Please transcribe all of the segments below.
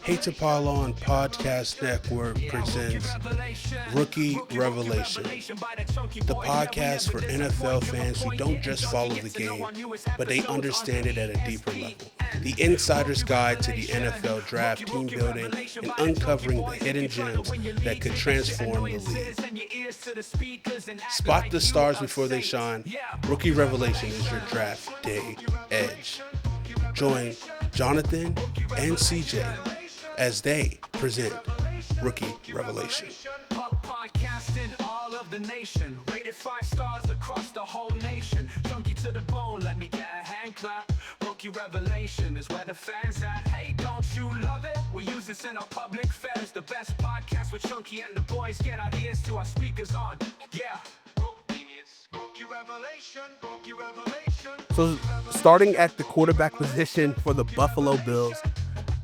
Hate to Pile On Podcast Network presents Rookie Revelation, the podcast for NFL fans who don't just follow the game, but they understand it at a deeper level. The insider's guide to the NFL draft, team building, and uncovering the hidden gems that could transform the league. Spot the stars before they shine. Rookie Revelation is your draft day edge. Join Jonathan and CJ as they present Rookie Revelation. Podcasting all of the nation, rated 5 stars across the whole nation. Chunky to the bone, let me get a hand clap. Rookie Revelation is where the fans at. Hey, don't you love it? We use this in our public fairs. The best podcast with Chunky and the boys get ideas to our speakers on. Yeah. Rookie Revelation, Rookie Revelation. So, starting at the quarterback position for the Buffalo Bills,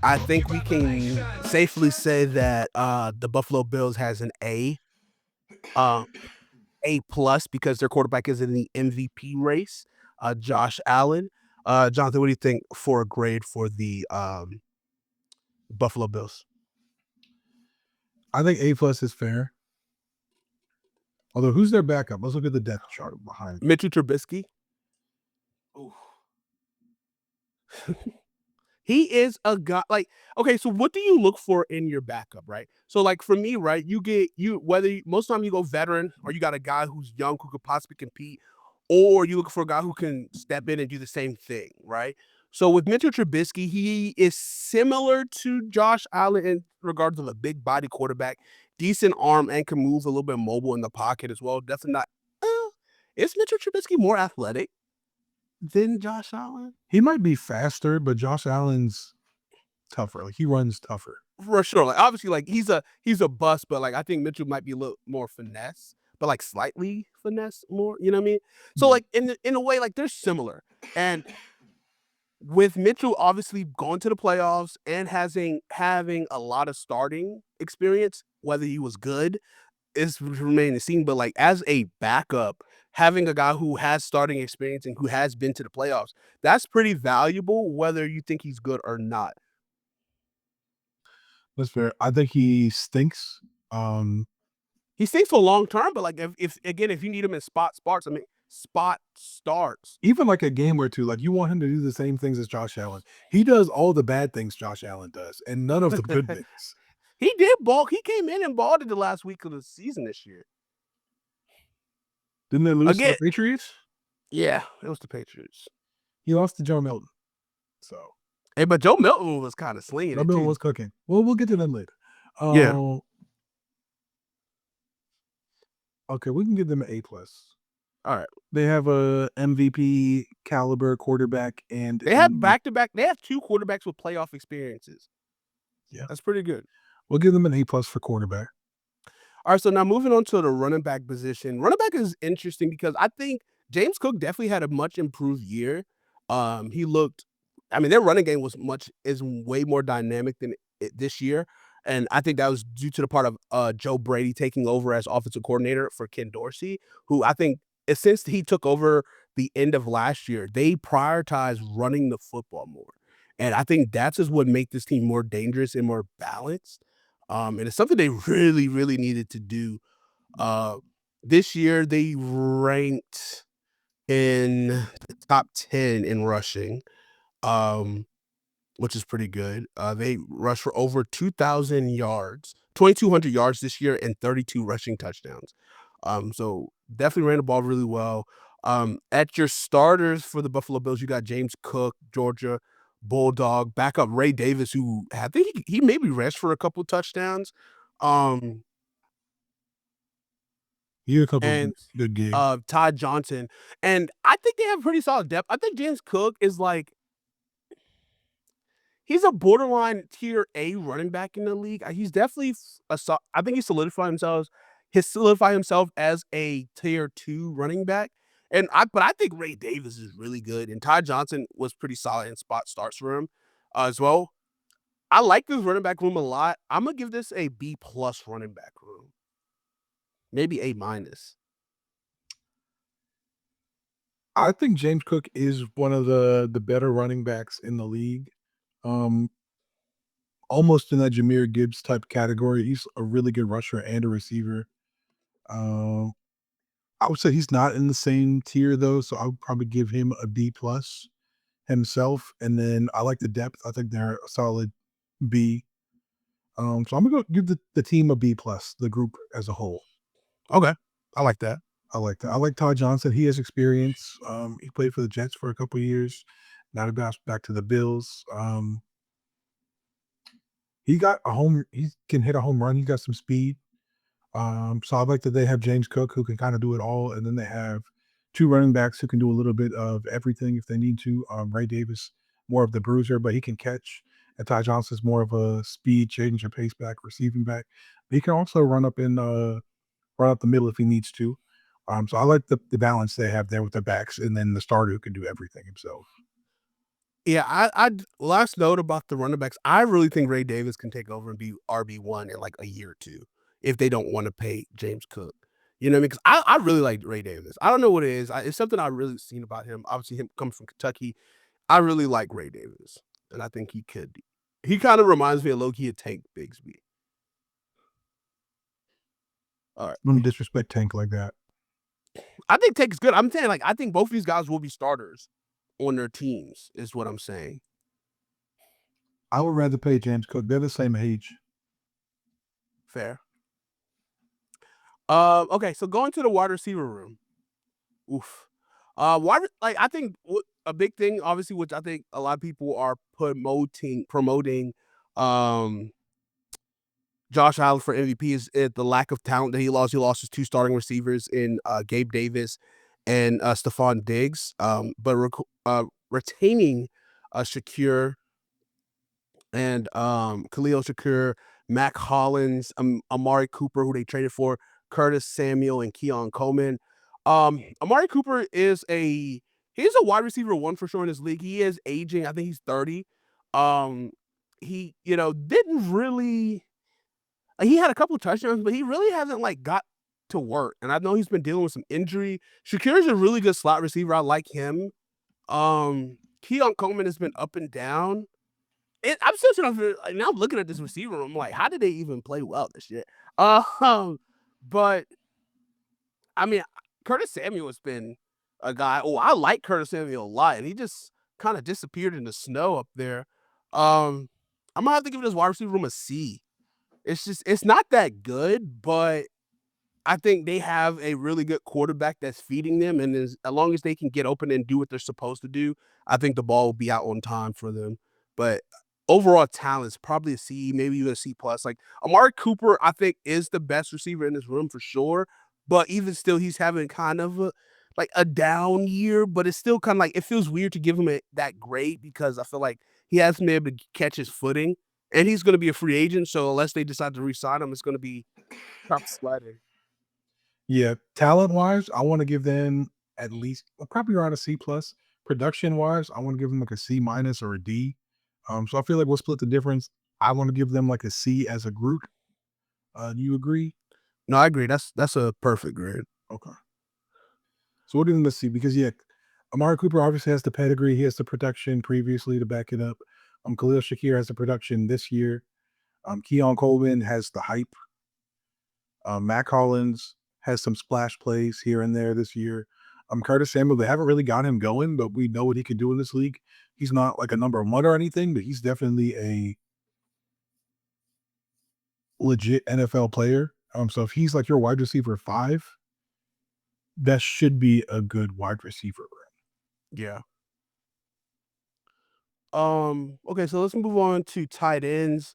I think we can safely say that the Buffalo Bills has an A plus, because their quarterback is in the MVP race, Josh Allen. Jonathan, what do you think for a grade for the Buffalo Bills? I think A plus is fair. Although, who's their backup? Let's look at the depth chart behind. Mitchell Trubisky. Ooh. He is a guy, like, okay, so what do you look for in your backup, right? So, like, for me, right, most of the time you go veteran, or you got a guy who's young who could possibly compete, or you look for a guy who can step in and do the same thing, right? So with Mitchell Trubisky, he is similar to Josh Allen in regards of a big body quarterback, decent arm, and can move a little bit mobile in the pocket as well. Definitely not. Is Mitchell Trubisky more athletic than Josh Allen? He might be faster, but Josh Allen's tougher. Like, he runs tougher. For sure. Like, obviously, like, he's a bust, but like, I think Mitchell might be a little more finesse, but like slightly finesse more. You know what I mean? So like in a way, like, they're similar. And with Mitchell obviously going to the playoffs and having a lot of starting experience, whether he was good is remaining to seen. But like, as a backup, having a guy who has starting experience and who has been to the playoffs, that's pretty valuable, whether you think he's good or not. That's fair. I think he stinks. He stays for long term, but like, if you need him in spot starts. Even like a game or two, like, you want him to do the same things as Josh Allen. He does all the bad things Josh Allen does, and none of the good things. He did ball. He came in and balled in the last week of the season this year. Didn't they lose to Again. the Patriots? Yeah, it was the Patriots. He lost to Joe Milton. So, Hey, but Joe Milton was kind of slinging Joe it Milton too. was cooking. Well, we'll get to them later. Yeah. Okay, we can give them an A plus. All right. They have a MVP caliber quarterback, and They have back-to-back. They have two quarterbacks with playoff experiences. Yeah. That's pretty good. We'll give them an A plus for quarterback. All right, so now moving on to the running back position. Running back is interesting because I think James Cook definitely had a much improved year. Their running game is way more dynamic than this year. And I think that was due to the part of Joe Brady taking over as offensive coordinator for Ken Dorsey, who I think since he took over the end of last year, they prioritized running the football more. And I think that's just what made this team more dangerous and more balanced. And it's something they really, really needed to do. This year, they ranked in the top 10 in rushing, which is pretty good. They rushed for over 2,000 yards, 2,200 yards this year, and 32 rushing touchdowns. So definitely ran the ball really well. At your starters for the Buffalo Bills, you got James Cook, Georgia Bulldog, backup Ray Davis, who I think he maybe rushed for a couple touchdowns. He had a couple And good gigs. Todd Johnson. And I think they have pretty solid depth. I think James Cook is like, he's a borderline tier A running back in the league. He's definitely I think he solidified himself as a tier 2 running back. But I think Ray Davis is really good, and Todd Johnson was pretty solid in spot starts for him as well. I like this running back room a lot. I'm gonna give this a B plus running back room, maybe A minus. I think James Cook is one of the better running backs in the league. almost in that Jahmyr Gibbs type category. He's a really good rusher and a receiver. I would say he's not in the same tier though, so I would probably give him a B plus himself. And then I like the depth. I think they're a solid B. So I'm gonna go give the team a B plus, the group as a whole. Okay, I like that. I like that. I like Todd Johnson. He has experience. He played for the Jets for a couple of years. Now he bounced back to the Bills. He got a home. He can hit a home run. He got some speed. So I like that they have James Cook who can kind of do it all, and then they have two running backs who can do a little bit of everything if they need to. Ray Davis, more of the bruiser, but he can catch. And Ty Johnson's more of a speed change or pace back, receiving back. But he can also run up the middle if he needs to. So I like the balance they have there with their backs, and then the starter who can do everything himself. Yeah, I last note about the running backs. I really think Ray Davis can take over and be RB1 in like a year or two if they don't want to pay James Cook. You know what I mean? Because I really like Ray Davis. I don't know what it is. It's something I've really seen about him. Obviously, him coming from Kentucky. I really like Ray Davis, and I think he could. He kind of reminds me of low-key of Tank Bigsby. All right. Don't disrespect Tank like that. I think Tank is good. I'm saying, like, I think both of these guys will be starters on their teams, is what I'm saying. I would rather pay James Cook. They're the same age. Fair. Okay, so going to the wide receiver room. Oof. I think a big thing, obviously, which I think a lot of people are promoting, Josh Allen for MVP is the lack of talent that he lost. He lost his two starting receivers in Gabe Davis and Stephon Diggs. But retaining Shakir and Khalil Shakir, Mac Hollins, Amari Cooper, who they traded for, Curtis Samuel, and Keon Coleman. Amari Cooper he's a wide receiver one for sure in this league. He is aging. I think he's 30. He didn't really. He had a couple of touchdowns, but he really hasn't like got to work. And I know he's been dealing with some injury. Shakir's a really good slot receiver. I like him. Keon Coleman has been up and down. I'm still trying to now I'm looking at this receiver room. I'm like, how did they even play well this year? But I mean, Curtis Samuel has been a guy. Oh, I like Curtis Samuel a lot, and he just kind of disappeared in the snow up there. I'm gonna have to give this wide receiver room a C. It's not that good, but I think they have a really good quarterback that's feeding them, and as long as they can get open and do what they're supposed to do, I think the ball will be out on time for them. But overall talent is probably a C, maybe even a C plus. Like Amari Cooper, I think is the best receiver in this room for sure. But even still, he's having kind of a down year. But it's still kind of like it feels weird to give him that grade because I feel like he hasn't been able to catch his footing, and he's going to be a free agent. So unless they decide to re-sign him, it's going to be tough sledding. Yeah, talent wise, I want to give them at least probably around a C plus. Production wise, I want to give them like a C minus or a D. So I feel like we'll split the difference. I want to give them like a C as a group. Do you agree? No, I agree. That's a perfect grade. Okay. So we'll do them a C because Amari Cooper obviously has the pedigree. He has the production previously to back it up. Khalil Shakir has the production this year. Keon Coleman has the hype. Mac Hollins has some splash plays here and there this year. Curtis Samuel, they haven't really got him going, but we know what he can do in this league. He's not like a number one or anything, but he's definitely a legit NFL player. So if he's like your wide receiver 5, that should be a good wide receiver. Yeah. Okay, so let's move on to tight ends.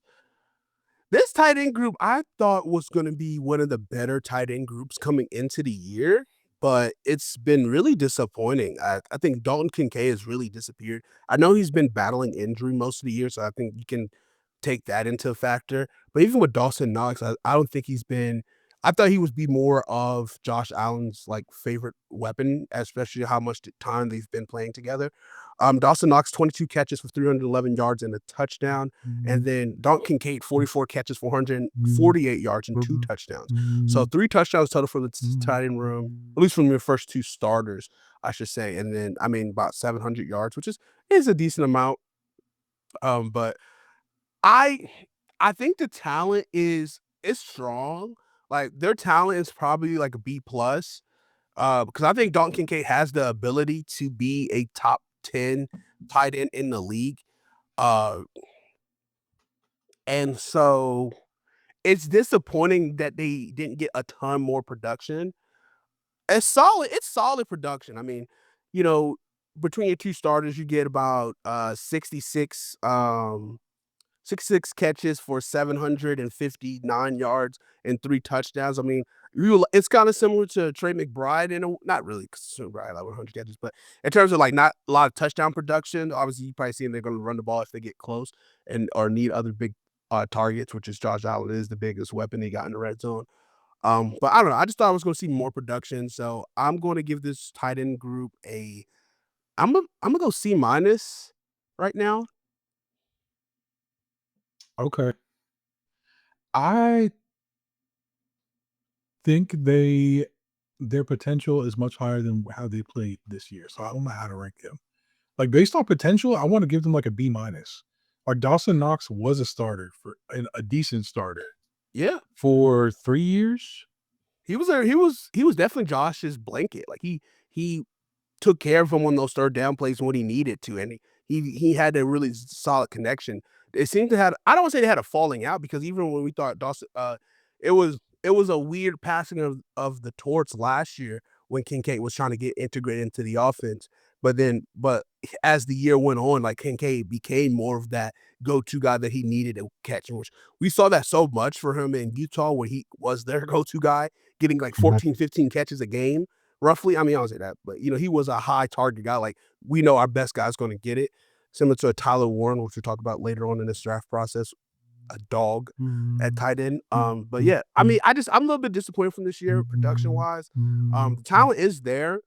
This tight end group I thought was going to be one of the better tight end groups coming into the year, but it's been really disappointing. I think Dalton Kincaid has really disappeared. I know he's been battling injury most of the year, so I think you can take that into a factor. But even with Dawson Knox, I don't think he's been. I thought he would be more of Josh Allen's like favorite weapon, especially how much time they've been playing together. Dawson Knox 22 catches for 311 yards and a touchdown, and then Dalton Kincaid 44 catches for 148 yards and 2 touchdowns. So 3 touchdowns total for the tight end room, at least from your first 2 starters, I should say. And then about 700 yards, which is a decent amount. But I I think the talent is strong. Like, their talent is probably like a B plus, because I think Dalton Kincaid has the ability to be a top 10 tight end in the league. Uh, and so it's disappointing that they didn't get a ton more production. It's solid production. I mean, you know, between your 2 starters, you get about, 66 catches for 759 yards and 3 touchdowns. I mean, it's kinda similar to Trey McBride in a not really, 'cause Trey McBride had like 100 catches, but in terms of, like, not a lot of touchdown production, obviously, you probably seen they're gonna run the ball if they get close and or need other big, targets, which is Josh Allen is the biggest weapon they got in the red zone. But I don't know, I just thought I was gonna see more production, so I'm gonna give this tight end group a Imma go C minus right now. Okay. I think their potential is much higher than how they played this year. So I don't know how to rank them. Like based on potential, I want to give them like a B minus. Like Dawson Knox was a starter for a decent starter Yeah. for 3 years. He was definitely Josh's blanket. Like, he took care of him on those third down plays when he needed to, and he had a really solid connection. It seemed to have I don't wanna say they had a falling out because even when we thought Dawson it was a weird passing of the torch last year when Kincaid was trying to get integrated into the offense, but as the year went on, like, Kincaid became more of that go-to guy that he needed to catch, which we saw that so much for him in Utah where he was their go-to guy, getting like Mhm. 14, 15 catches a game roughly. I mean, I don't say that, but he was a high target guy. Like, we know our best guy's going to get it, similar to a Tyler Warren, which we'll talk about later on in this draft process, a dog at tight end. But yeah, I mean, I'm a little bit disappointed from this year, production wise. The talent is there,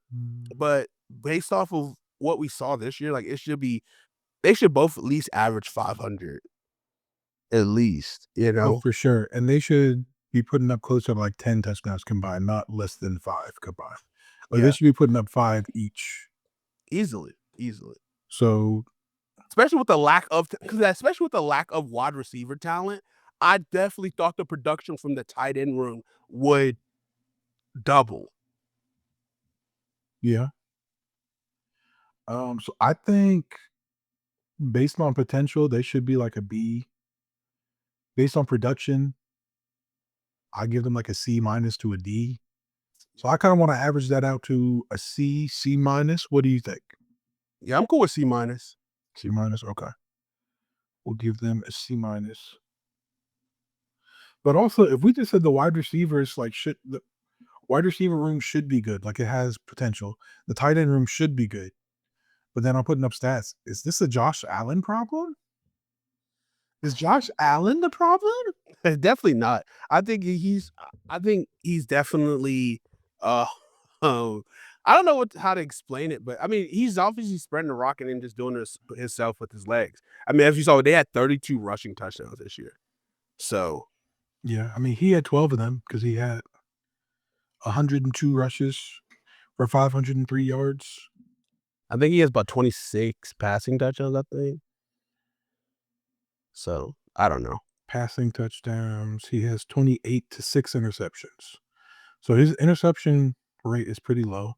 but based off of what we saw this year, like they should both at least average 500 at least, Oh, for sure. And they should be putting up closer to like 10 touchdowns combined, not less than five combined. Like they Yeah, should be putting up five each. easily, easily. So Especially with the lack of because especially with the lack of wide receiver talent, I definitely thought the production from the tight end room would double. yeah. So I think based on potential, they should be like a B. Based on production, I give them like a C minus to a D. So I kind of want to average that out to a C, C minus. What do you think? Yeah, I'm cool with C minus. C minus. Okay. We'll give them a C minus. But also, if we just said the wide receivers, like, should the wide receiver room should be good, like it has potential. The tight end room should be good. But then I'm putting up stats. Is this a Josh Allen problem? Is Josh Allen the problem? Definitely not. I think he's definitely uh um I don't know how to explain it, but I mean he's obviously spreading the rock and then just doing this himself with his legs. I mean, as you saw, they had 32 rushing touchdowns this year. So Yeah, I mean, he had 12 of them because he had 102 rushes for 503 yards. I think he has about 26 passing touchdowns, I think. So I don't know. Passing touchdowns. He has 28 to 6 interceptions. So his interception rate is pretty low.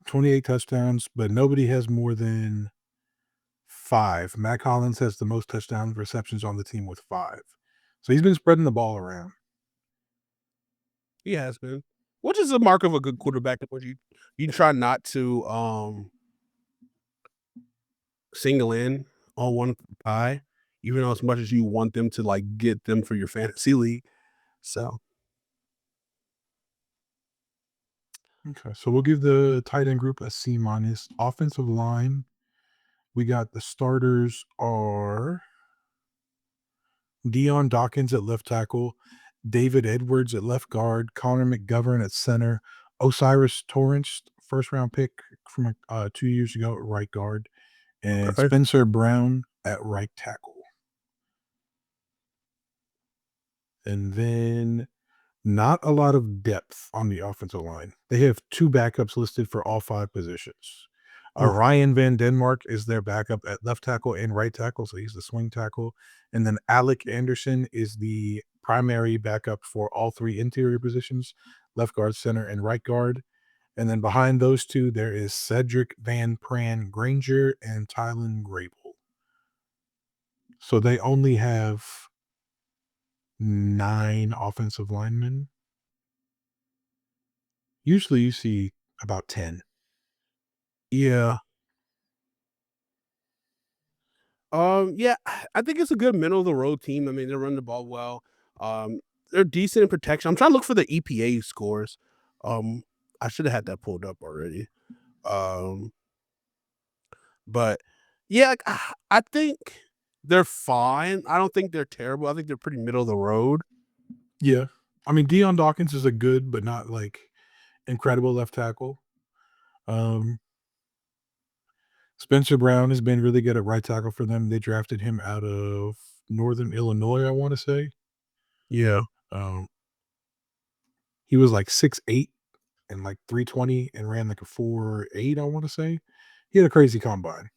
28 touchdowns, but nobody has more than 5. Matt Collins has the most touchdown receptions on the team with 5. So he's been spreading the ball around. He has been, which is a mark of a good quarterback. Which you try not to single in on one guy, even though as much as you want them to like get them for your fantasy league. So Okay, so we'll give the tight end group a C minus. Offensive line, we got the starters are Dion Dawkins at left tackle, David Edwards at left guard, Connor McGovern at center, Osiris Torrance, first round pick from 2 years ago at right guard, and okay. Spencer Brown at right tackle. And then not a lot of depth on the offensive line. They have two backups listed for all five positions. Oof. Ryan Van Denmark is their backup at left tackle and right tackle, so he's the swing tackle. And then Alec Anderson is the primary backup for all three interior positions, left guard, center, and right guard. And then behind those two, there is Cedric Van Pran Granger and Tylen Grable. So they only have 9 offensive linemen. Usually you see about 10. Yeah. Yeah, I think it's a good middle of the road team. I mean, they run the ball well. Um, they're decent in protection. I'm trying to look for the EPA scores. Um, I should have had that pulled up already. Um, but yeah, like, I think they're fine. I don't think they're terrible. I think they're pretty middle of the road. Yeah. I mean, Deion Dawkins is a good but not like incredible left tackle. Um, Spencer Brown has been really good at right tackle for them. They drafted him out of Northern Illinois, I want to say. Yeah. Um, he was like 6'8" and like 320 and ran like a 4'8", I want to say. He had a crazy combine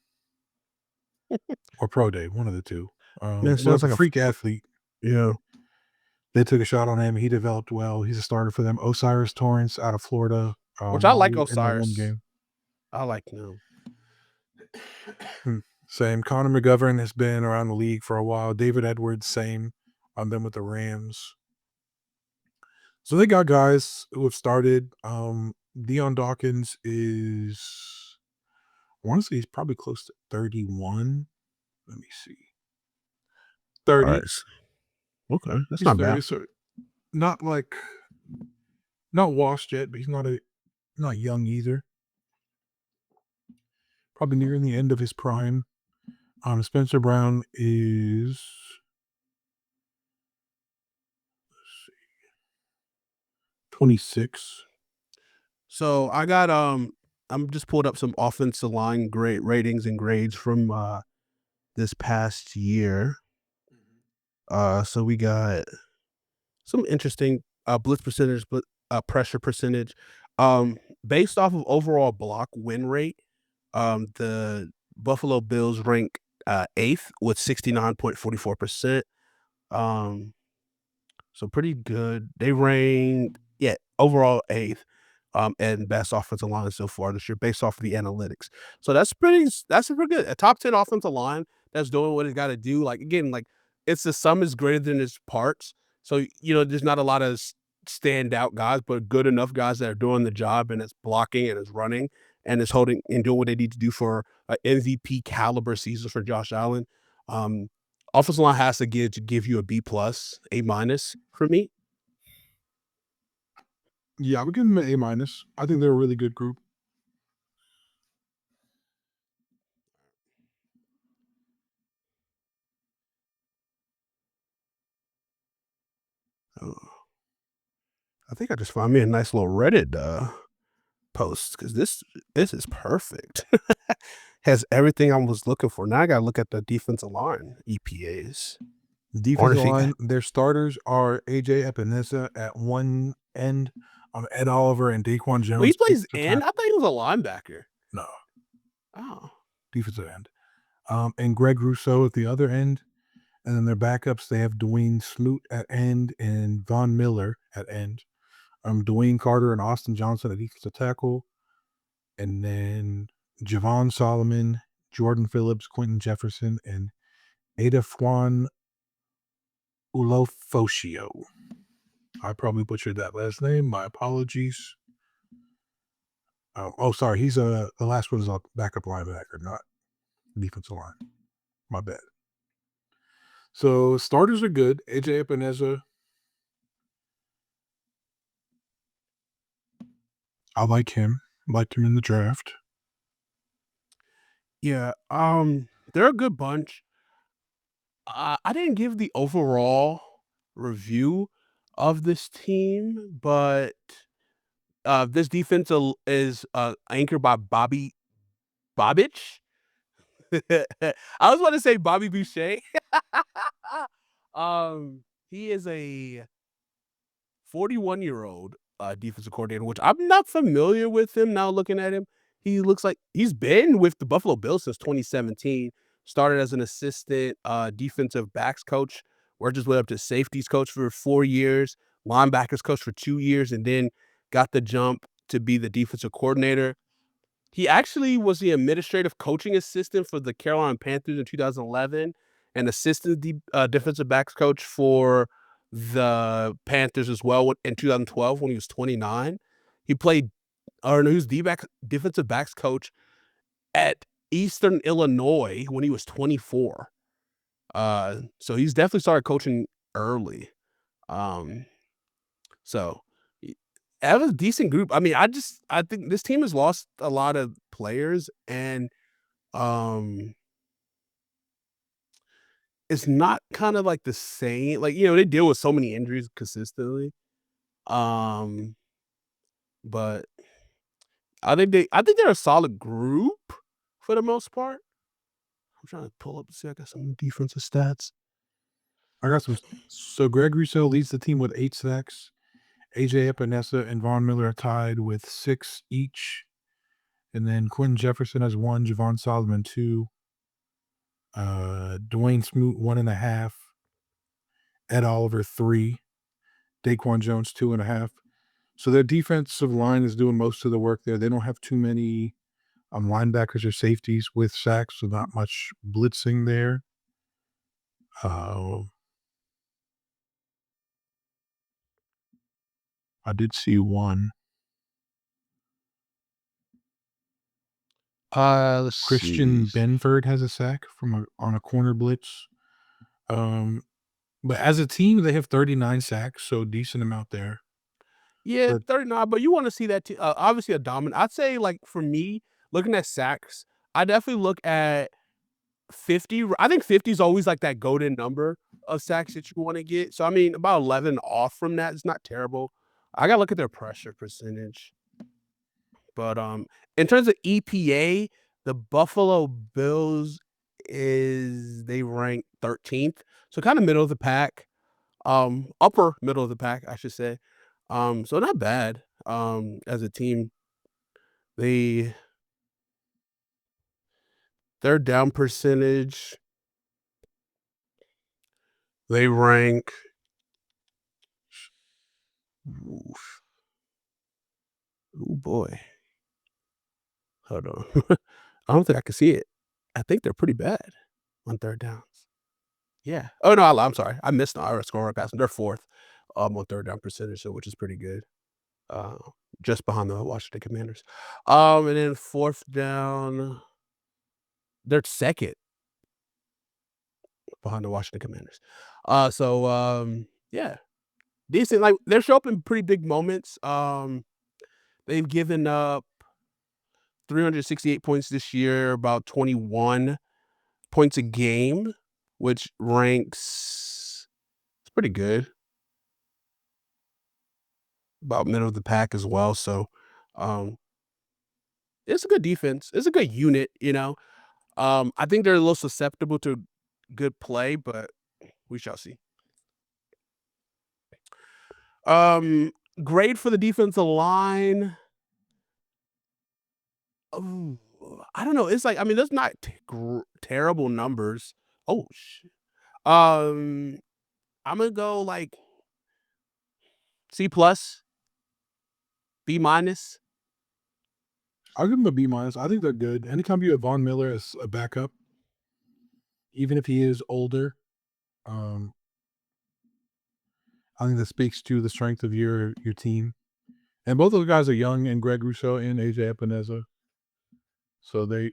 or pro day, one of the two. Man, sounds Like a like freak athlete. yeah. They took a shot on him. He developed well. He's a starter for them. Osiris Torrance out of Florida. Which I like In the one Osiris. game. I like him. Same. Connor McGovern has been around the league for a while. David Edwards, same. On them with the Rams. So they got guys who have started. Deion Dawkins is, I want to say he's probably close to 31. Let me see. 30. Nice. Okay, that's He's not 30. bad. So not like, not washed yet, but he's not young either. Probably nearing the end of his prime. Spencer Brown is, let's see, 26. So I got I'm just pulled up some offensive line grade ratings and grades from this past year. So we got some interesting blitz percentage, but pressure percentage. Based off of overall block win rate, the Buffalo Bills rank 8th with 69.44%. Um, so pretty good. They ranked, yeah, overall 8th, and best offensive line so far this year based off of the analytics. So that's pretty good. A top 10 offensive line that's doing what it's got to do. Like again, like it's the sum is greater than its parts. So there's not a lot of standout guys, but good enough guys that are doing the job and it's blocking and it's running and it's holding and doing what they need to do for an MVP caliber season for Josh Allen. Um, Offensive line has to give you a B plus, A minus for me. Yeah, I would give them an A minus. I think they're a really good group. Oh, I think I just found me a nice little Reddit post because this is perfect. Has everything I was looking for. Now I gotta look at the defensive line EPAs. Wonder Defensive if he got line, their starters are AJ Epinesa at one end, Ed Oliver and Daquan well, he Jones. plays Defensive end. I tackle. thought he was a linebacker. No, Oh. defensive end. And Greg Rousseau at the other end. And then their backups, they have Dwayne Smoot at end and Von Miller at end. Dwayne Carter and Austin Johnson at defensive tackle. And then Javon Solomon, Jordan Phillips, Quentin Jefferson, and Adafwan Ulofoshio. I probably butchered that last name. My apologies. Sorry. He's the last one is a backup linebacker, not defensive line. My bad. So starters are good. AJ Epinesa. I like him. Liked him in the draft. Yeah, they're a good bunch. I didn't give the overall review of this team, but this defense is anchored by Bobby Bobbich. I was about to say Bobby Boucher. He is a 41-year-old defensive coordinator, which I'm not familiar with him now looking at him. he looks like he's been with the Buffalo Bills since 2017. Started as an assistant defensive backs coach, worked his way up to safeties coach for 4 years, linebackers coach for 2 years, and then got the jump to be the defensive coordinator. He actually was the administrative coaching assistant for the Carolina Panthers in 2011 and assistant defensive backs coach for the Panthers as well in 2012 when he was 29. He played or no, he was defensive backs coach at Eastern Illinois when he was 24. So he's definitely started coaching early. Um, so that was a decent group. I mean, I think this team has lost a lot of players and um it's not kind of like the same. Like, they deal with so many injuries consistently. Um, but I think they're a solid group for the most part. I'm trying to pull up to see I got some defensive stats. I got some. So Greg Rousseau leads the team with 8 sacks. AJ Epinesa and Von Miller are tied with 6 each. And then Quentin Jefferson has 1, Javon Solomon 2, Dwayne Smoot 1.5, Ed Oliver 3, Daquan Jones 2.5. So their defensive line is doing most of the work there. They don't have too many linebackers or safeties with sacks, so not much blitzing there. I did see one. Let's Christian see. Benford has a sack on a corner blitz. But as a team, they have 39 sacks, so decent amount there. Yeah, But 39, but you wanna see that obviously a dominant I'd say, like, for me, looking at sacks, I definitely look at 50. I think 50 is always, like, that golden number of sacks that you wanna get. So, I mean, about 11 off from that is not terrible. I gotta look at their pressure percentage. But, in terms of EPA, the Buffalo Bills they rank 13th, so kinda middle of the pack, upper middle of the pack, I should say. So not bad, as a team. They their down percentage, they rank oof, ooh boy, hold on. I don't think I can see it. I think they're pretty bad on 3rd downs. Yeah. Oh, no, I'm sorry. I missed our score right past them. They're 4th, on 3rd down percentage, so which is pretty good, uh, just behind the Washington Commanders. And then 4th down, they're 2nd behind the Washington Commanders. Yeah, decent. Like they're showing up in pretty big moments. They've given up 368 points this year, about 21 points a game, which ranks it's pretty good. About middle of the pack as well. So, um, it's a good defense. It's a good unit. I think they're a little susceptible to good play, but we shall see. Um, Grade for the defensive line. Ooh, I don't know. It's like I mean, there's not terrible numbers. Oh, um, I'm gonna go like C plus, B minus. I'll give them a B minus. I think they're good. Anytime you have Von Miller as a backup, even if he is older, um, I think that speaks to the strength of your team. And both of the guys are young, and Greg Rousseau and AJ Epinesa, so they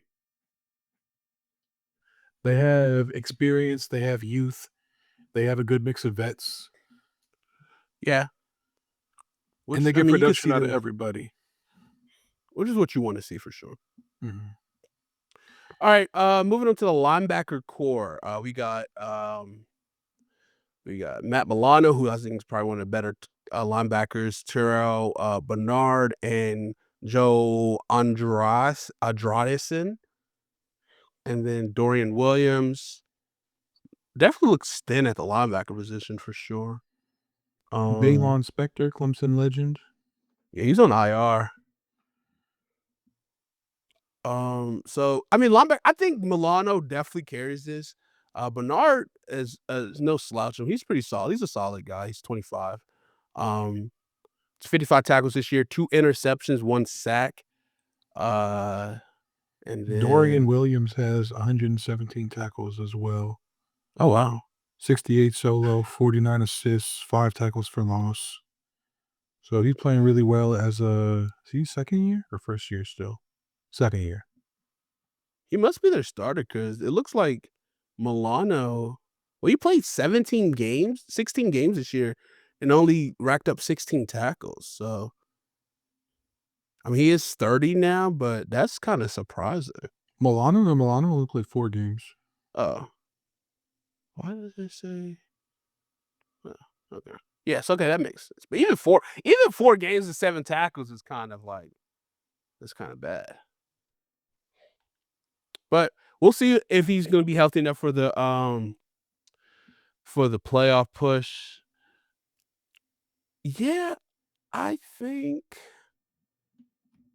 have experience, they have youth, they have a good mix of vets, Yeah, and which they I get mean, you can production see out of the everybody. which is what you want to see for sure. Mhm. All right, moving on to the linebacker core. We got Matt Milano, who I think is probably one of the better linebackers. Terrell Bernard and Joe Andradison, and then Dorian Williams. Definitely looks thin at the linebacker position for sure. Baylon Spector, Clemson legend. Yeah, he's on IR. So I mean, linebacker. I think Milano definitely carries this. Bernard is no slouch. He's pretty solid. He's a solid guy. He's 25. Um, 55 tackles this year, 2 interceptions, 1 sack. Uh, and Dorian then Williams has 117 tackles as well. oh wow, 68 solo, 49 assists, 5 tackles for loss. So he's playing really well as is he second year or first year still? Second year. he must be their starter because it looks like Milano. Well, he played 17 games, 16 games this year, and only racked up 16 tackles. So I mean, he is 30 now, but that's kind of surprising. Milano only played 4 games. Oh, why does it say? Oh, okay. Yes, okay, that makes sense. But even four games and 7 tackles is kind of like it's kind of bad. But we'll see if he's going to be healthy enough for the playoff push. Yeah, I think.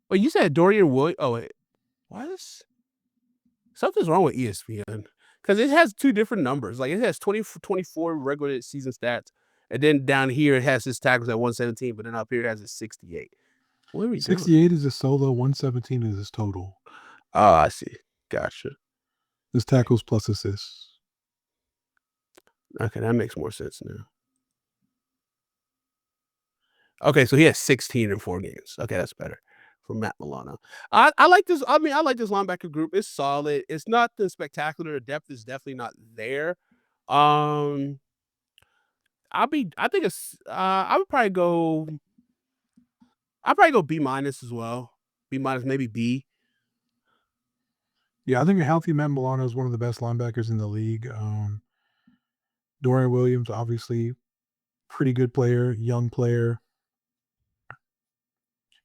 Well, you said Dorian Wood. Oh wait, why is something's wrong with ESPN? Because it has 2 different numbers. Like it has 24 regular season stats, and then down here it has his tackles at 117, but then up here it has his 68. What are we doing? 68 is his solo, 117 is his total. Oh, I see. Gotcha. His tackles plus assists. Okay, that makes more sense now. Okay, so he has 16 in 4 games. Okay, that's better for Matt Milano. I like this. I mean, I like this linebacker group. It's solid. It's not the spectacular. The depth is definitely not there. Um, I think it's. I'd probably go B minus as well. B minus, maybe B. Yeah, I think a healthy Matt Milano is one of the best linebackers in the league. Dorian Williams, obviously, pretty good player, young player.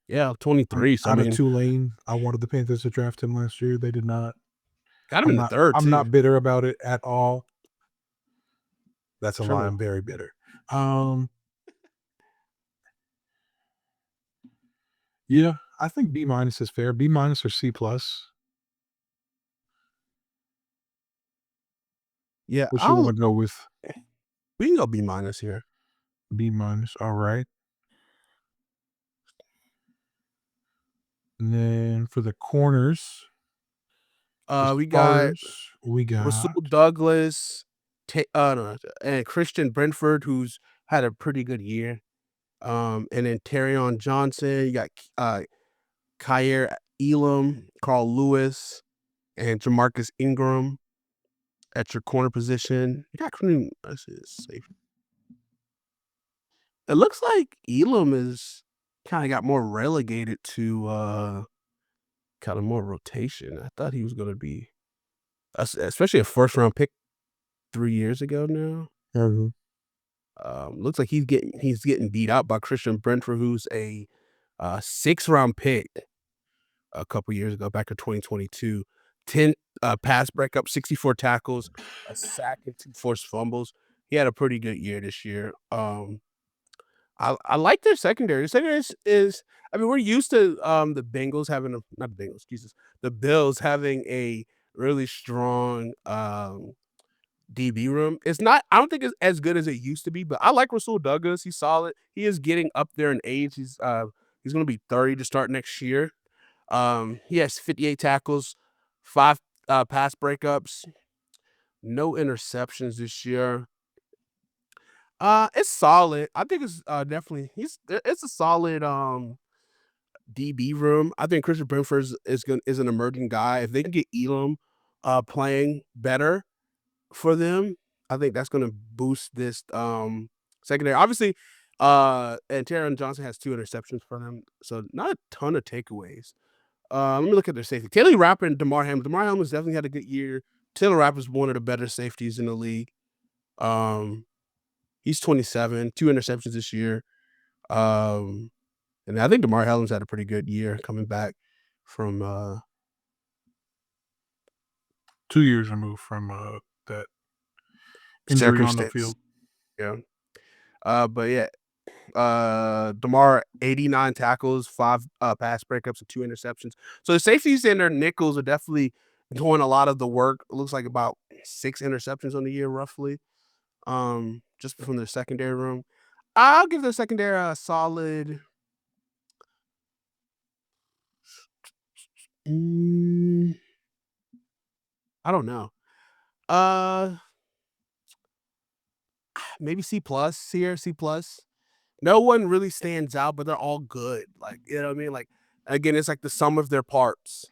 Yeah, 23. So I Out of mean, Tulane, I wanted the Panthers to draft him last year. They did not. got him in the third I'm too. not bitter about it at all. That's a lie. Triple. I'm very bitter. Yeah, I think B minus is fair. B minus or C plus. Yeah, What you want to go with? we can go B minus here. B minus. All right. And then for the corners, the We got starters, we Rasul got Douglas, no, and Christian Brentford, who's had a pretty good year. And then Terrion Johnson. You got Kyer Elam, Carl Lewis, and Jamarcus Ingram at your corner position. You got let's see, it's safe. It looks like Elam is kind of got more relegated to kind of more rotation. I thought he was going to be, especially a first round pick 3 years ago now. Mhm. Looks like he's getting beat out by Christian Brentford, who's a 6th round pick a couple years ago, back in 2022. 10 pass breakup, 64 tackles, a sack, and 2 forced fumbles. He had a pretty good year this year. I like their secondary. The secondary is I mean, we're used to the Bengals having not the Bengals, Jesus, the Bills having a really strong DB room. It's not. I don't think it's as good as it used to be, but I like Rasul Douglas. He's solid. He is getting up there in age. He's going to be 30 to start next year. He has 58 tackles, 5 pass breakups, no interceptions this year. It's solid. I think it's definitely it's a solid DB room. I think Christian Brentford is an emerging guy. If they can get Elam playing better for them, I think that's gonna boost this secondary. Obviously, and Taron Johnson has 2 interceptions for them, so not a ton of takeaways. Let me look at their safety. Taylor Rapp and Damar Hamlin. Damar Hamlin has definitely had a good year. Taylor Rapp is one of the better safeties in the league. He's 27, 2 interceptions this year. And I think Damar Hamlin's had a pretty good year coming back from 2 years removed from that injury on the circumstance. field. Yeah. But yeah. DeMar 89 tackles, 5 pass breakups, and 2 interceptions. So the safeties and their nickels are definitely doing a lot of the work. It looks like about 6 interceptions on the year, roughly. Just from their secondary room. I'll give their secondary a solid. Mm, I don't know. Uh, maybe C plus here. C plus. No one really stands out, but they're all good. Like, you know what I mean? Like, again, it's like the sum of their parts.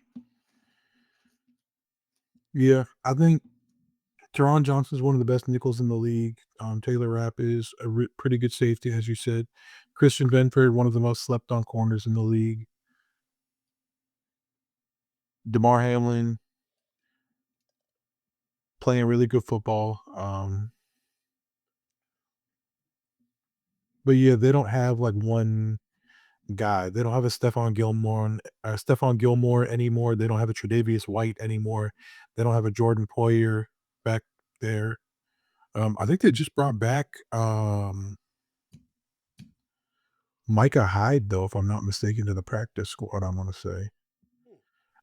Yeah, I think Teron Johnson is one of the best nickels in the league. Taylor Rapp is a pretty good safety, as you said. Christian Benford, one of the most slept on corners in the league. DeMar Hamlin playing really good football. But yeah, they don't have like one guy. They don't have a Stephon Gilmore anymore. They don't have a Tre'Davious White anymore. They don't have a Jordan Poyer back there. I think they just brought back Micah Hyde, though, if I'm not mistaken, to the practice squad, I want to say.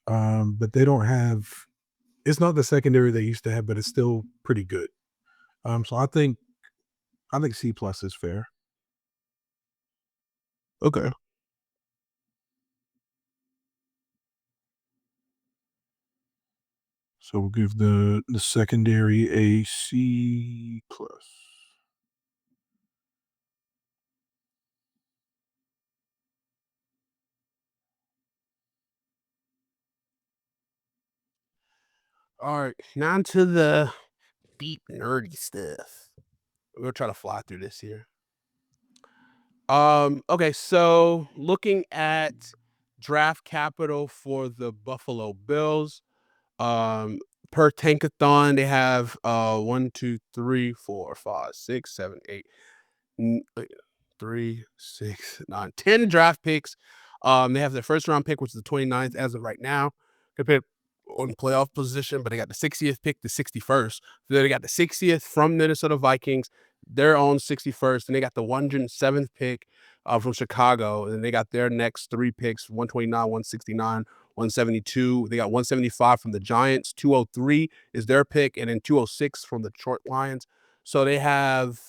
But they don't have. It's not the secondary they used to have, but it's still pretty good. So I think C plus is fair. Okay. So we'll give the secondary a C plus. All right. Now to the deep nerdy stuff. We'll try to fly through this here. Okay, so looking at draft capital for the Buffalo Bills, um, per tankathon, they have 1, 2, 3, 4, 5, 6, 7, 8, 3, 6, 9, 10 draft picks. They have their first round pick, which is the 29th as of right now. They pick on playoff position, but they got the 60th pick, the 61st. So they got the 60th from Minnesota Vikings, their own 61st, and they got the 107th pick from Chicago. And they got their next 3 picks: 129, 169, 172. They got 175 from the Giants. 203 is their pick, and then 206 from the Detroit Lions. So they have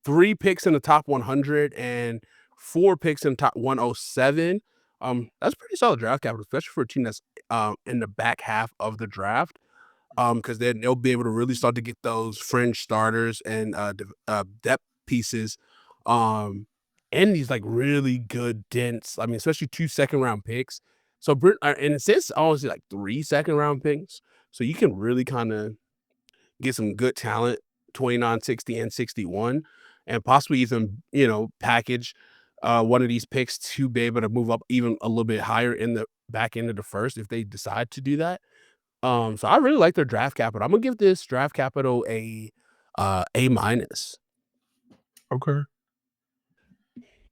3 picks in the top 100 and 4 picks in the top 107. That's pretty solid draft capital, especially for a team that's in the back half of the draft. Because then they'll be able to really start to get those fringe starters and depth pieces. And these like really good dense. I mean, especially 2 second round picks. So and it says honestly like 3 second round picks. So you can really kind of get some good talent, 29, 60, and 61, and possibly even, package one of these picks to be able to move up even a little bit higher in the back end of the first if they decide to do that. So I really like their draft capital. I'm gonna give this draft capital A minus. Okay.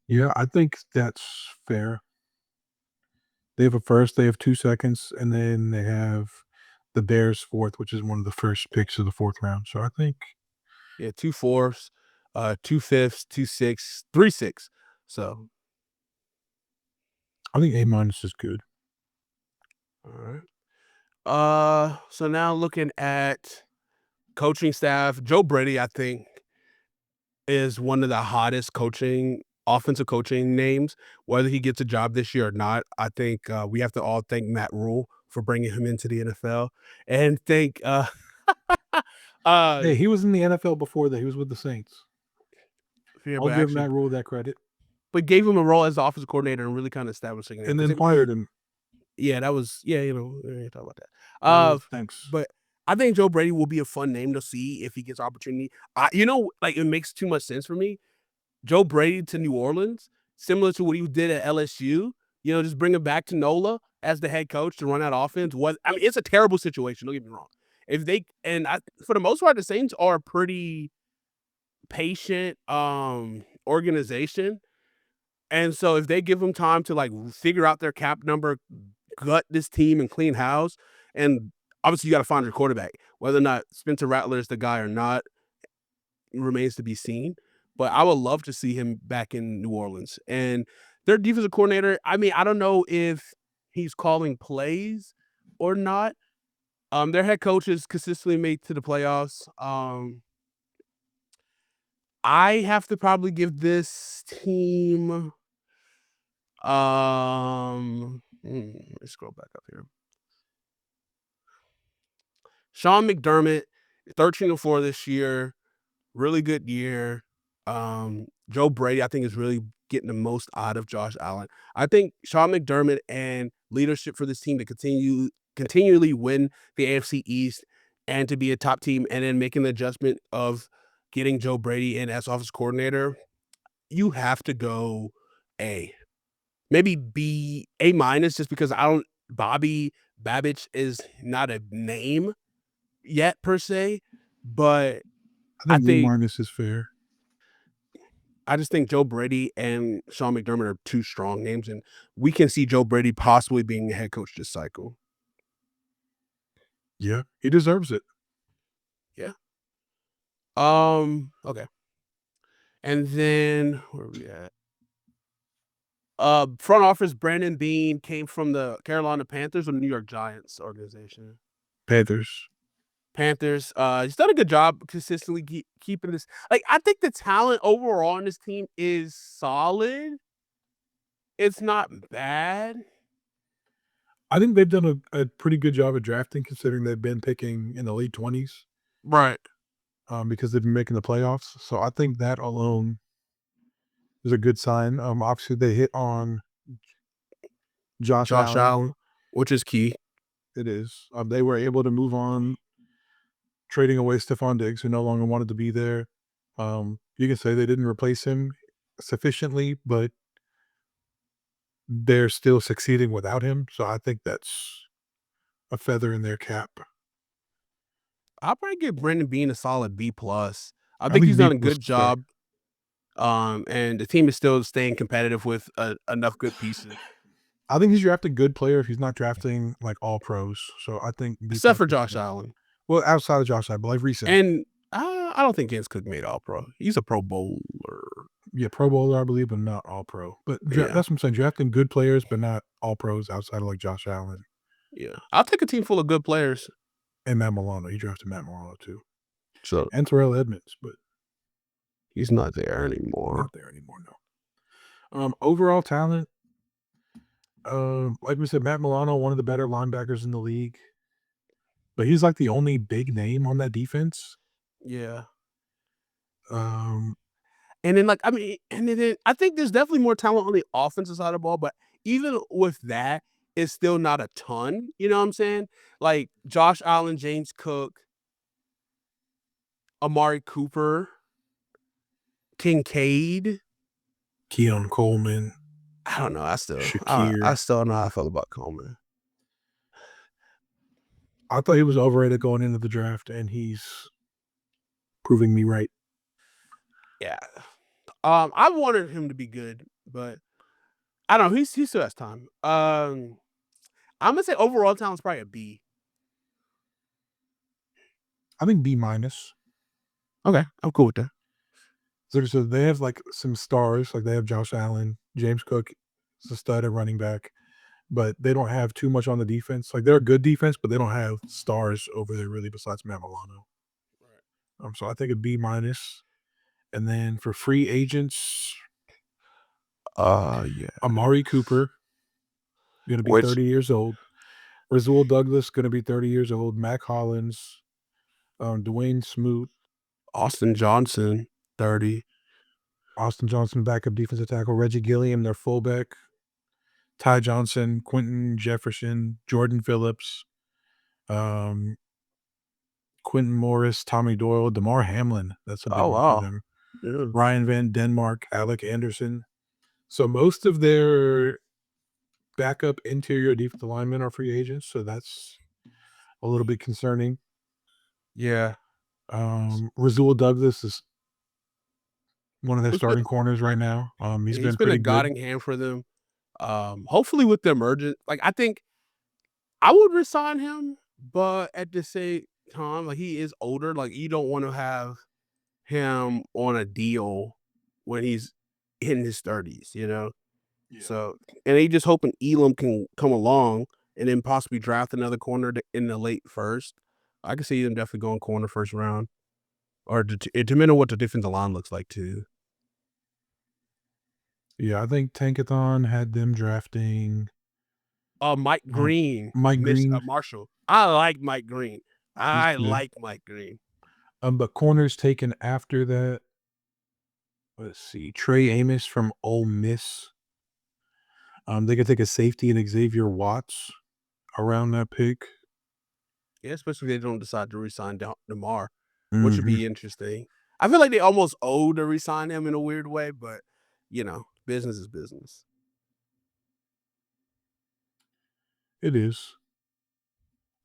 Yeah, I think that's fair. They have a first, they have 2 seconds, and then they have the Bears' 4th, which is one of the first picks of the 4th round. So I think Yeah, 2 fourths, 2 fifths, 2 six, 3 6. So I think A minus is good. all right. So now looking at coaching staff, Joe Brady, I think, is one of the hottest offensive coaching names. Whether he gets a job this year or not, I think we have to all thank Matt Rule for bringing him into the NFL, and thank uh Hey, he was in the NFL before that. He was with the Saints. yeah, I'll but give actually, Matt Rule that credit. but gave him a role as the offensive coordinator and really kind of establishing him And because then fired him. yeah, that was we ain't talk about that. Thanks. But I think Joe Brady will be a fun name to see if he gets opportunity. Like it makes too much sense for me. Joe Brady to New Orleans, similar to what he did at LSU. Just bring him back to NOLA as the head coach to run that offense. It's a terrible situation. Don't get me wrong. If they and I, for the most part, the Saints are a pretty patient organization, and so if they give them time to like figure out their cap number, gut this team, and clean house, and obviously you got to find your quarterback. Whether or not Spencer Rattler is the guy or not remains to be seen. but I would love to see him back in New Orleans. And their defensive coordinator, I mean, I don't know if he's calling plays or not. Their head coach is consistently made to the playoffs. I have to probably give this team, let's scroll back up here. Sean McDermott, 13-4 this year, really good year. Joe Brady, I think, is really getting the most out of Josh Allen. I think Sean McDermott and leadership for this team to continually win the AFC East and to be a top team, and then making the adjustment of getting Joe Brady in as offensive coordinator, you have to go A. Maybe B, A minus, just because I don't Bobby Babbage is not a name yet per se, but I I think B think minus is fair. I just think Joe Brady and Sean McDermott are two strong names, and we can see Joe Brady possibly being the head coach this cycle. Yeah, he deserves it. Yeah. Okay. And then where are we at? Front office Brandon Beane came from the Carolina Panthers or the New York Giants organization. Panthers. Panthers. He's done a good job consistently keeping this. Like, I think the talent overall on this team is solid. It's not bad. I think they've done a pretty good job of drafting, considering they've been picking in the late 20s, Right. because they've been making the playoffs. So I think that alone is a good sign. Obviously they hit on Josh Josh Allen. Allen, which is key. It is. They were able to move on, trading away Stephon Diggs, who no longer wanted to be there. You can say they didn't replace him sufficiently, but they're still succeeding without him. So I think that's a feather in their cap. I'll probably give Brandon Beane a solid B plus. I I think think he's B done a plus good is fair. job. And the team is still staying competitive with enough good pieces, I think he's drafting good players. He's not drafting like all pros. So I think B except plus for is Josh fair. Allen. Well, outside of Josh Allen, but like recent. And I don't think James Cook made All Pro. He's a Pro Bowler. Yeah, Pro Bowler, I believe, but not all pro. But Yeah, that's what I'm saying. Drafting good players, but not all pros outside of like Josh Allen yeah. I'll take a team full of good players. and Matt Milano. He drafted Matt Milano too. So And Terrell Edmonds, but he's not there anymore. not there anymore, no. Overall talent, like we said, Matt Milano, one of the better linebackers in the league. But he's like the only big name on that defense. Yeah. Um, And then, like, I mean, and then I think there's definitely more talent on the offensive side of the ball, but even with that, it's still not a ton. You know what I'm saying? Like Josh Allen, James Cook, Amari Cooper, Kincaid. Keon Coleman, I don't know. I Shakir. still don't know how I feel about Coleman. I thought he was overrated going into the draft, and he's proving me right. Yeah. I wanted him to be good, but I don't know. He still has time. I'm gonna say overall talent's probably a B. I think B minus. Okay, I'm cool with that. So they have like some stars, like they have Josh Allen, James Cook is a stud at running back, but they don't have too much on the defense. Like they're a good defense, but they don't have stars over there really besides Matt Milano. So I think a B minus. And then for free agents, Yeah. Amari Cooper, going to be Which 30 years old. Rasul Douglas, going to be 30 years old. Mac Hollins, Dwayne Smoot, Austin Johnson, 30. Austin Johnson, backup defensive tackle. Reggie Gilliam, their fullback. Ty Johnson, Quentin Jefferson, Jordan Phillips, um, Quentin Morris, Tommy Doyle, Damar Hamlin. That's a big Oh one for wow. them. Yeah. Ryan Van Denmark, Alec Anderson. So most of their backup interior defensive linemen are free agents. So that's a little bit concerning. Yeah. Rasul Douglas is one of their He's been starting corners right now. He's he's been been a pretty good. guiding hand for them. Hopefully with the emergent, like I think I would resign him, but at the same time, like he is older. Like you don't want to have him on a deal when he's in his 30s, you know? Yeah. So, and they just hoping Elam can come along and then possibly draft another corner in the late first. I can see them definitely going corner first round, or it depending on what the defensive line looks like too. Yeah, I think Tankathon had them drafting Mike Green, Mike Green. Marshall. I like Mike Green. I good. like Mike Green. But corners taken after that. Let's see, Trey Amos from Ole Miss. They could take a safety and Xavier Watts around that pick. Yeah, especially if they don't decide to resign DeMar, which would be interesting. I feel like they almost owe to resign him in a weird way, but you know, business is business. It is.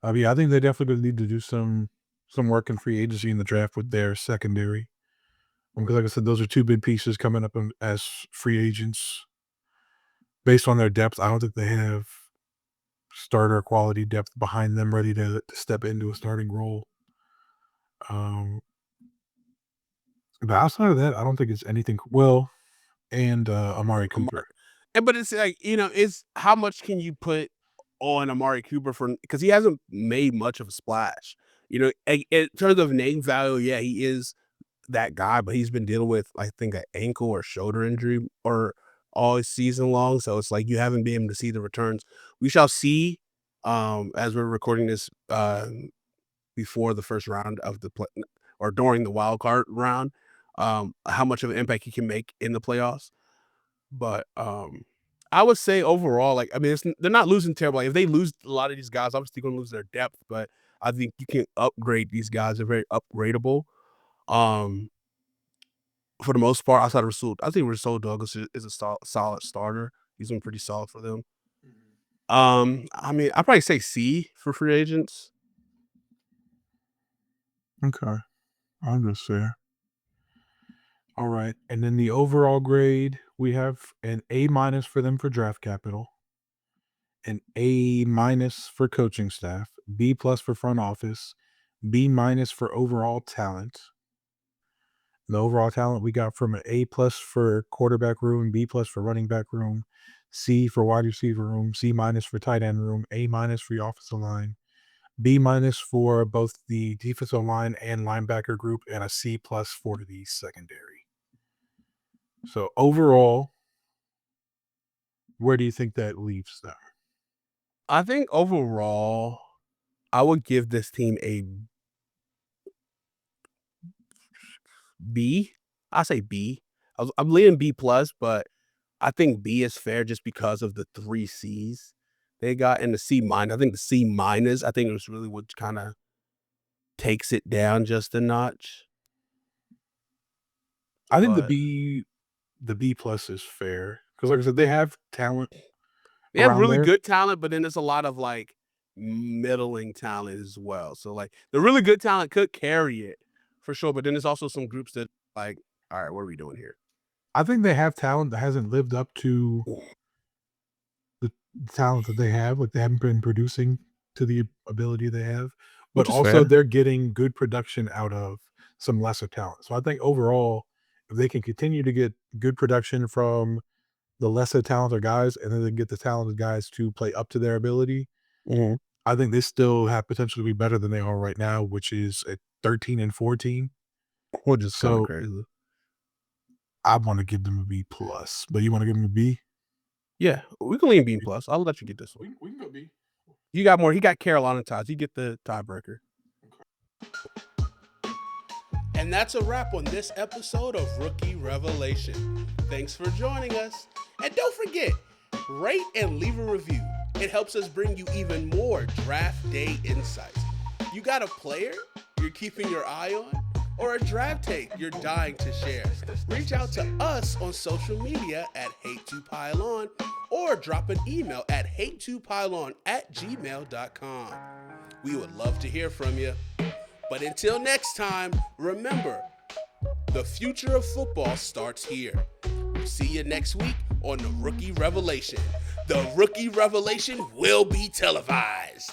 I mean, I think they definitely need to do some work in free agency in the draft with their secondary. Because, like I said, those are two big pieces coming up as free agents. Based on their depth, I don't think they have starter quality depth behind them ready to step into a starting role. But outside of that, I don't think it's anything. Well, and Amari Cooper. But it's like, you know, it's how much can you put on Amari Cooper because he hasn't made much of a splash. You know, in terms of name value, yeah, he is that guy, but he's been dealing with, I think, an ankle or shoulder injury or all season long. So it's like you haven't been able to see the returns. We shall see as we're recording this before the first round of the play or during the wild card round, how much of an impact he can make in the playoffs. But I would say overall, like, I mean, they're not losing terrible. Like, if they lose a lot of these guys, obviously going to lose their depth, but I think you can upgrade these guys. They're very upgradable. For the most part, outside of Rasul, I think Rasul Douglas is a solid starter. He's been pretty solid for them. I mean, I'd probably say C for free agents. Okay. I'm just fair. All right. And then the overall grade, we have an A- for them for draft capital, an A- for coaching staff, B+ for front office, B- for overall talent. The overall talent we got from an A+ for quarterback room, B+ for running back room, C for wide receiver room, C- for tight end room, A- for the offensive line, B- for both the defensive line and linebacker group, and a C+ for the secondary. So overall, where do you think that leaves them? I think overall, I would give this team a B. I say B. I'm leaning B+, but I think B is fair just because of the 3 C's they got, in the C-. I think the C-, I think it was really what kind of takes it down just a notch. I think the B+ is fair because, like I said, they have talent. They have really good talent, but then there's a lot of like middling talent as well. So like the really good talent could carry it for sure, but then there's also some groups that like, all right, what are we doing here? I think they have talent that hasn't lived up to the talent that they have. Like, they haven't been producing to the ability they have, but also they're getting good production out of some lesser talent. So I think overall, if they can continue to get good production from the lesser talented guys, and then they get the talented guys to play up to their ability, I think they still have potential to be better than they are right now, which is at 13-14. Which is kind of crazy. I want to give them a B+, but you want to give them a B? Yeah, we can lean B+. I'll let you get this one. We can go B. You got more. He got Carolina ties. You get the tiebreaker. And that's a wrap on this episode of Rookie Revelation. Thanks for joining us. And don't forget, rate and leave a review. It helps us bring you even more draft day insights. You got a player you're keeping your eye on? Or a draft take you're dying to share? Reach out to us on social media at hate2pylon or drop an email at hate2pylon@gmail.com. We would love to hear from you. But until next time, remember, the future of football starts here. We'll see you next week on the Rookie Revelation. The Rookie Revelation will be televised.